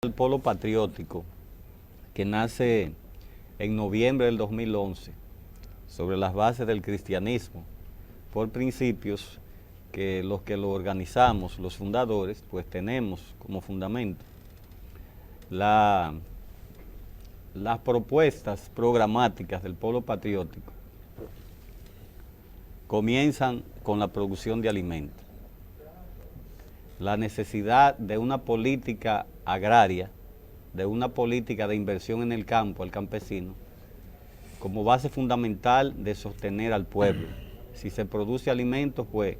El Polo Patriótico, que nace en noviembre del 2011, sobre las bases del cristianismo, por principios que los que lo organizamos, los fundadores, pues tenemos como fundamento. Las propuestas programáticas del Polo Patriótico comienzan con la producción de alimentos. La necesidad de una política agraria, de una política de inversión en el campo, al campesino, como base fundamental de sostener al pueblo. Si se produce alimentos, pues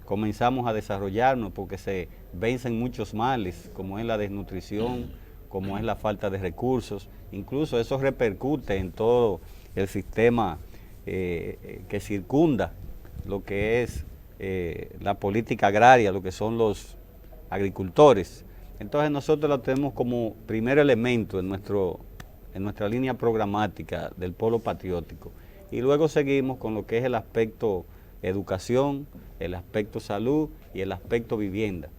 comenzamos a desarrollarnos porque se vencen muchos males, como es la desnutrición, como es la falta de recursos. Incluso eso repercute en todo el sistema que circunda lo que es la política agraria, lo que son los agricultores. Entonces nosotros lo tenemos como primer elemento en nuestra línea programática del Polo Patriótico. Y luego seguimos con lo que es el aspecto educación, el aspecto salud y el aspecto vivienda.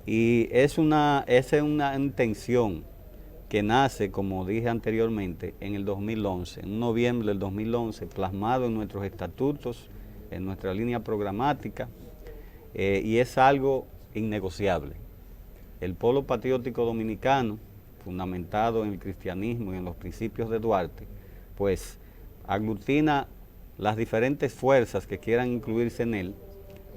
Y esa es una intención que nace, como dije anteriormente, en el 2011, en noviembre del 2011, plasmado en nuestros estatutos, en nuestra línea programática, y es algo innegociable. El Polo Patriótico Dominicano, fundamentado en el cristianismo y en los principios de Duarte, pues aglutina las diferentes fuerzas que quieran incluirse en él,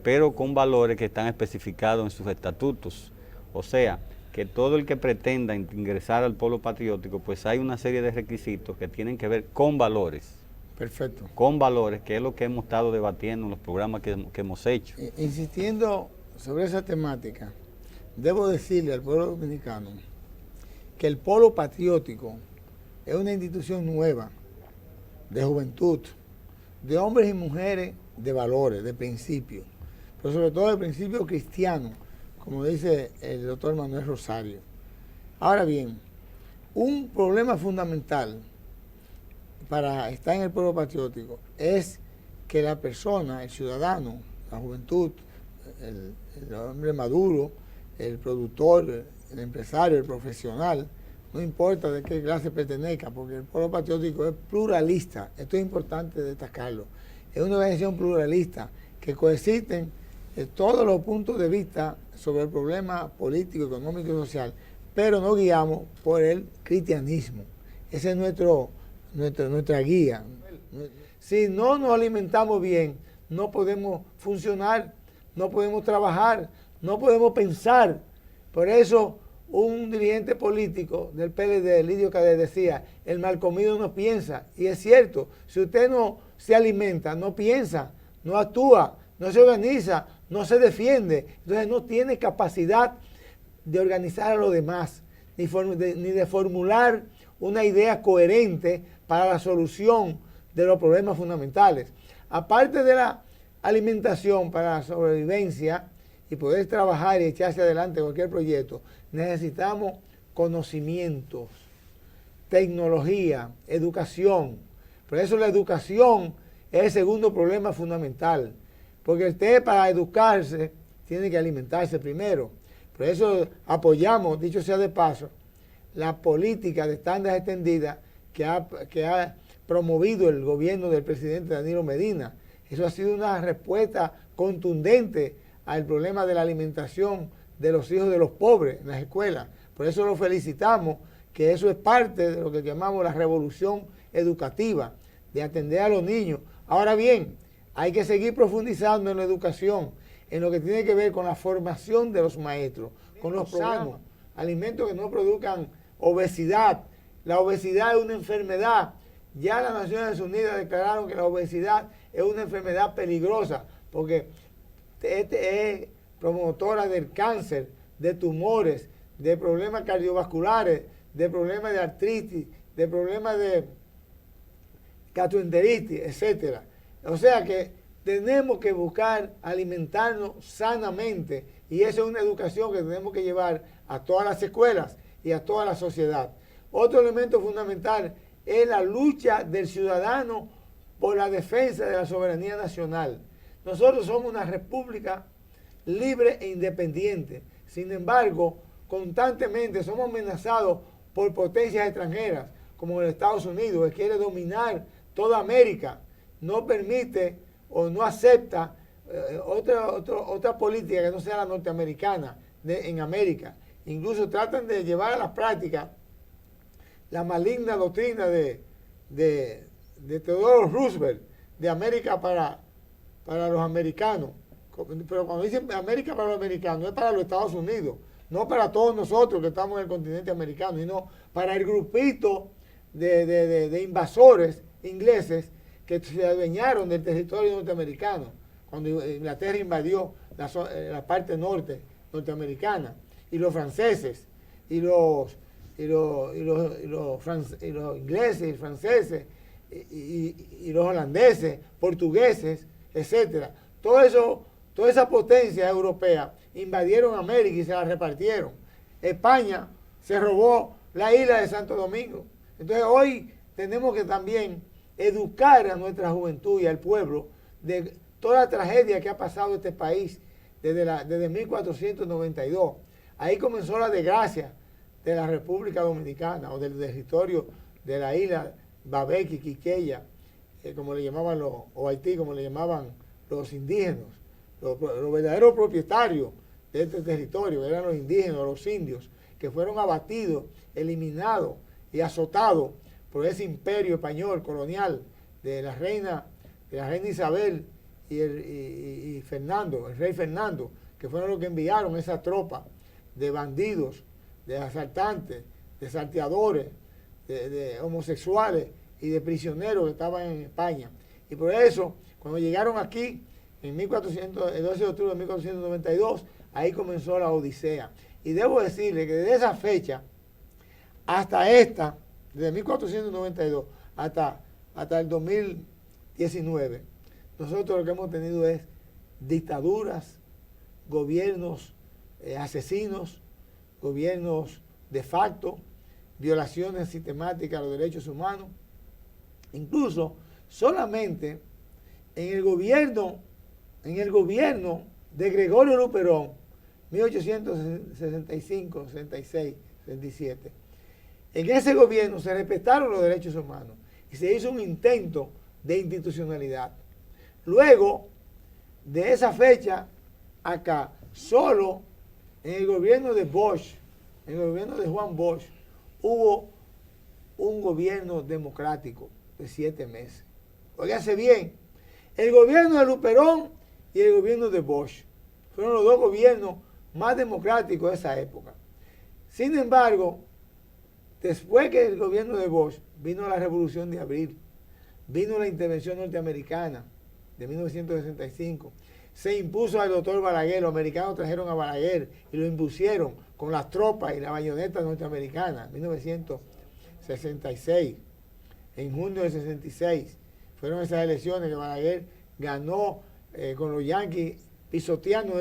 pero con valores que están especificados en sus estatutos. O sea, que todo el que pretenda ingresar al Polo Patriótico, pues hay una serie de requisitos que tienen que ver con valores. Perfecto. Con valores, que es lo que hemos estado debatiendo en los programas que hemos hecho. Insistiendo sobre esa temática, debo decirle al pueblo dominicano que el Polo Patriótico es una institución nueva de juventud, de hombres y mujeres de valores, de principios, pero sobre todo de principios cristianos, como dice el doctor Manuel Rosario. Ahora bien, un problema fundamental para estar en el Polo Patriótico es que la persona, el ciudadano, la juventud, el hombre maduro, el productor, el empresario, el profesional, no importa de qué clase pertenezca, porque el Polo Patriótico es pluralista, esto es importante destacarlo, es una organización pluralista que coexisten todos los puntos de vista sobre el problema político, económico y social, pero nos guiamos por el cristianismo. Esa es nuestra guía. Si no nos alimentamos bien, no podemos funcionar, no podemos trabajar, no podemos pensar. Por eso un dirigente político del PLD, Lidio Cadet, decía, el mal comido no piensa. Y es cierto, si usted no se alimenta, no piensa, no actúa, no se organiza, no se defiende, entonces no tiene capacidad de organizar a los demás, ni de formular una idea coherente para la solución de los problemas fundamentales. Aparte de la alimentación para la sobrevivencia y poder trabajar y echarse adelante cualquier proyecto, necesitamos conocimientos, tecnología, educación. Por eso la educación es el segundo problema fundamental, porque usted para educarse tiene que alimentarse primero. Por eso apoyamos, dicho sea de paso, la política de estándares extendida que ha promovido el gobierno del presidente Danilo Medina. Eso ha sido una respuesta contundente al problema de la alimentación de los hijos de los pobres en las escuelas. Por eso lo felicitamos, que eso es parte de lo que llamamos la revolución educativa, de atender a los niños. Ahora bien, hay que seguir profundizando en la educación, en lo que tiene que ver con la formación de los maestros, con los sanos, alimentos que no produzcan obesidad. La obesidad es una enfermedad. Ya las Naciones Unidas declararon que la obesidad es una enfermedad peligrosa, porque es promotora del cáncer, de tumores, de problemas cardiovasculares, de problemas de artritis, de problemas de gastroenteritis, etc. O sea que tenemos que buscar alimentarnos sanamente, y eso es una educación que tenemos que llevar a todas las escuelas y a toda la sociedad. Otro elemento fundamental es la lucha del ciudadano por la defensa de la soberanía nacional. Nosotros somos una república libre e independiente. Sin embargo, constantemente somos amenazados por potencias extranjeras, como los Estados Unidos, que quiere dominar toda América, no permite o no acepta otra política que no sea la norteamericana en América. Incluso tratan de llevar a la práctica la maligna doctrina de Theodore Roosevelt, de América para los americanos. Pero cuando dicen América para los americanos, es para los Estados Unidos, no para todos nosotros que estamos en el continente americano, sino para el grupito de invasores ingleses que se adueñaron del territorio norteamericano cuando Inglaterra invadió la parte norte norteamericana, y los franceses y los ingleses y franceses y los holandeses, portugueses, etcétera. Toda esa potencia europea invadieron América y se la repartieron. España se robó la isla de Santo Domingo. Entonces hoy tenemos que también educar a nuestra juventud y al pueblo de toda la tragedia que ha pasado este país desde 1492. Ahí comenzó la desgracia de la República Dominicana o del territorio de la isla Babeque, Quiqueya, como le llamaban o Haití, como le llamaban los indígenas. Los verdaderos propietarios de este territorio eran los indígenas, los indios, que fueron abatidos, eliminados y azotados por ese imperio español colonial de la reina Isabel y Fernando, el rey Fernando, que fueron los que enviaron esa tropa de bandidos, de asaltantes, de salteadores, de homosexuales y de prisioneros que estaban en España. Y por eso, cuando llegaron aquí, el 12 de octubre de 1492, ahí comenzó la odisea. Y debo decirle que desde esa fecha hasta esta, desde 1492 hasta el 2019, nosotros lo que hemos tenido es dictaduras, gobiernos asesinos, gobiernos de facto, violaciones sistemáticas a los derechos humanos. Incluso solamente en el gobierno de Gregorio Luperón, 1865, 66, 67, en ese gobierno se respetaron los derechos humanos y se hizo un intento de institucionalidad. Luego de esa fecha acá, solo en el gobierno de Bosch, en el gobierno de Juan Bosch, hubo un gobierno democrático de 7 meses. Óigase bien, el gobierno de Luperón y el gobierno de Bosch fueron los dos gobiernos más democráticos de esa época. Sin embargo, después que el gobierno de Bosch vino la Revolución de Abril, vino la intervención norteamericana de 1965, se impuso al doctor Balaguer, los americanos trajeron a Balaguer y lo impusieron con las tropas y la bayoneta norteamericana, 1966. En junio del 66 fueron esas elecciones que Balaguer ganó con los yanquis pisoteando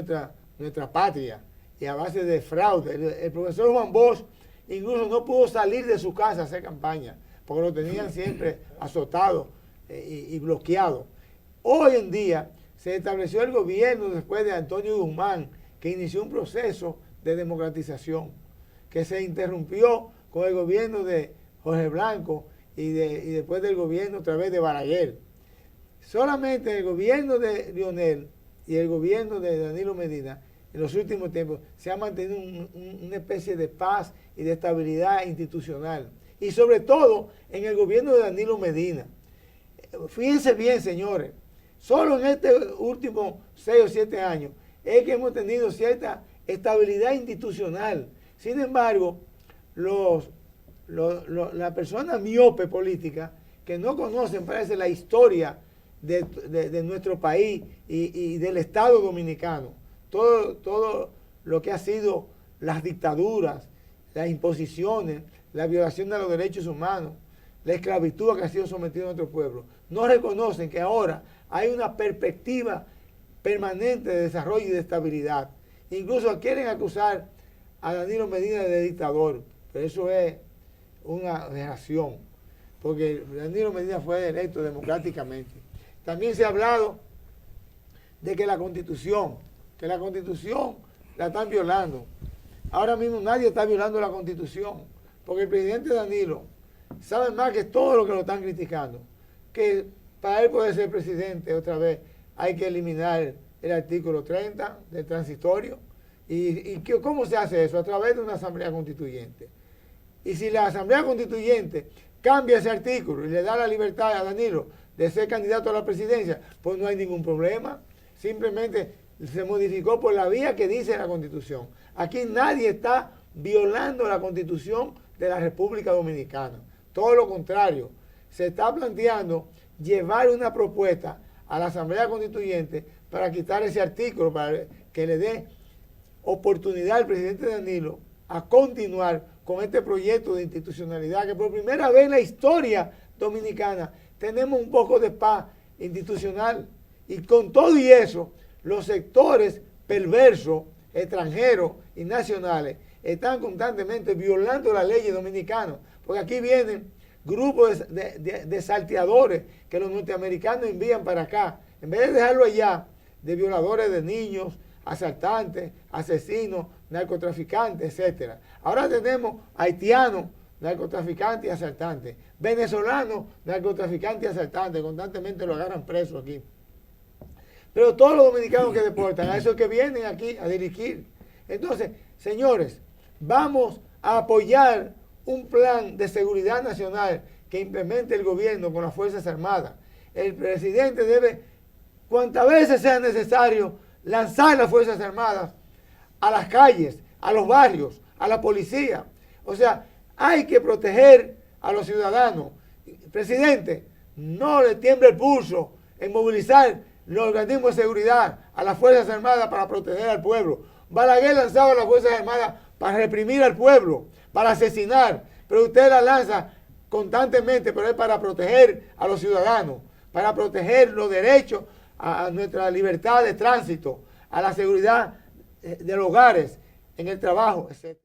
nuestra patria y a base de fraude. El profesor Juan Bosch incluso no pudo salir de su casa a hacer campaña porque lo tenían siempre azotado y bloqueado. Hoy en día se estableció el gobierno después de Antonio Guzmán, que inició un proceso de democratización, que se interrumpió con el gobierno de Jorge Blanco y después del gobierno a través de Balaguer. Solamente el gobierno de Lionel y el gobierno de Danilo Medina en los últimos tiempos se ha mantenido una especie de paz y de estabilidad institucional. Y sobre todo en el gobierno de Danilo Medina. Fíjense bien, señores, solo en este último 6 o 7 años es que hemos tenido cierta estabilidad institucional. Sin embargo, la persona miope política que no conocen, parece, la historia de nuestro país y del Estado dominicano, todo lo que ha sido las dictaduras, las imposiciones, la violación de los derechos humanos, la esclavitud a que ha sido sometido nuestro pueblo, no reconocen que ahora hay una perspectiva permanente de desarrollo y de estabilidad. Incluso quieren acusar a Danilo Medina de dictador, pero eso es una aberración, porque Danilo Medina fue electo democráticamente. También se ha hablado de que la Constitución la están violando. ahora mismo nadie está violando la Constitución, porque el presidente Danilo sabe más que todo lo que lo están criticando, que para él poder ser presidente otra vez hay que eliminar el artículo 30 del transitorio. ¿Cómo se hace eso? A través de una asamblea constituyente. Y si la asamblea constituyente cambia ese artículo y le da la libertad a Danilo de ser candidato a la presidencia, pues no hay ningún problema. Simplemente se modificó por la vía que dice la Constitución. Aquí nadie está violando la Constitución de la República Dominicana. Todo lo contrario, se está planteando llevar una propuesta a la Asamblea Constituyente para quitar ese artículo, para que le dé oportunidad al presidente Danilo a continuar con este proyecto de institucionalidad, que por primera vez en la historia dominicana tenemos un poco de paz institucional. Y con todo y eso, los sectores perversos, extranjeros y nacionales, están constantemente violando las leyes dominicanas, porque aquí vienen grupos de salteadores que los norteamericanos envían para acá, en vez de dejarlo allá, de violadores de niños, asaltantes, asesinos, narcotraficantes, etc. Ahora tenemos haitianos, narcotraficantes y asaltantes, venezolanos, narcotraficantes y asaltantes, constantemente lo agarran preso aquí. Pero todos los dominicanos que deportan, a esos que vienen aquí a dirigir. Entonces, señores, vamos a apoyar un plan de seguridad nacional que implemente el gobierno con las Fuerzas Armadas. El presidente debe, cuantas veces sea necesario, lanzar las Fuerzas Armadas a las calles, a los barrios, a la policía. O sea, hay que proteger a los ciudadanos. Presidente, no le tiemble el pulso en movilizar los organismos de seguridad a las Fuerzas Armadas para proteger al pueblo. Balaguer lanzaba a las Fuerzas Armadas para reprimir al pueblo, para asesinar, pero usted la lanza constantemente, pero es para proteger a los ciudadanos, para proteger los derechos a nuestra libertad de tránsito, a la seguridad de los hogares, en el trabajo, etc.